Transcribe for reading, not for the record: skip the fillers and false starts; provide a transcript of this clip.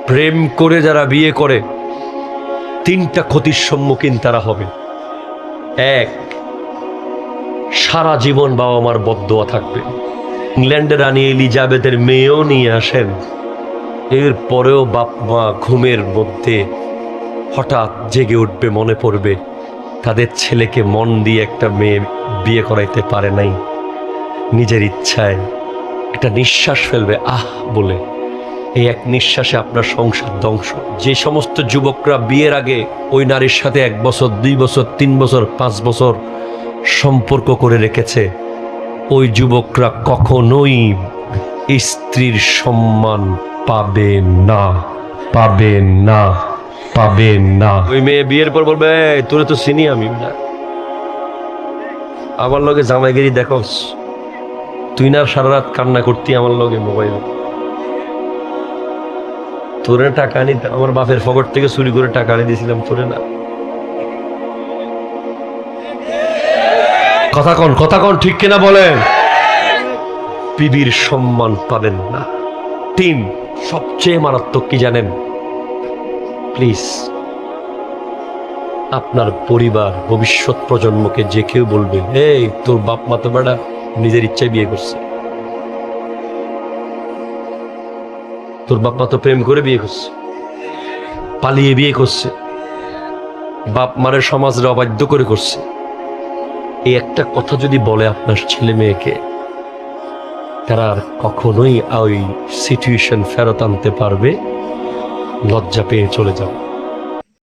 প্রেম করে যারা বিয়ে করে তিনটা ক্ষতির সম্মুখীন তারা হবে। এক, সারা জীবন বাবা মার বদদোয়া থাকবে। ইংল্যান্ডের রানী এলিজাবেথের মেয়েও নিয়ে আসেন, এরপরেও বাপ মা ঘুমের মধ্যে হঠাৎ জেগে উঠবে, মনে পড়বে তাদের ছেলেকে মন দিয়ে একটা মেয়ে বিয়ে করাইতে পারে নাই, নিজের ইচ্ছায় একটা নিঃশ্বাস ফেলবে আহ বলে। এই এক নিঃশ্বাসে আপনার সংসার ধ্বংস। যে সমস্ত যুবকরা বিয়ের আগে ওই নারীর সাথে 1 বছর 2 বছর 3 বছর 5 বছর সম্পর্ক করে রেখেছে, ওই যুবকরা কখনোই স্ত্রীর সম্মান পাবে না, পাবে না, পাবে না। ওই মেয়ে বিয়ের পর বলবে তোরে তো চিনি আমি না, আমার লগে জামাইগিরি দেখোস, তুই না সারা রাত কান্না করতি আমার লগে মোবাইল, তোরে টাকা আনি আমার বাপের পকেট থেকে চুরি করে টাকা আনি দিয়েছিলাম তোরে না। কথা কন ঠিক কিনা বলেন? বিবির সম্মান পাবেন না। 3, সবচেয়ে মারাত্মক কি জানেন? প্লিজ আপনার পরিবার ভবিষ্যৎ প্রজন্মকে যে কেউ বলবে এই তোর বাপ মা তো বেটা নিজের ইচ্ছায় বিয়ে করছে, তোর বাপ মা তো প্রেম করে বিয়ে করছে, পালিয়ে বিয়ে করছে, বাপ মারের সমাজরে অবাধ্য করে করছে, এই একটা কথা যদি বলে আপনার ছেলে মেয়েকে, তারা আর কখনোই ওই সিচুয়েশন ফেরত আনতে পারবে? লজ্জা পেয়ে চলে যাবে।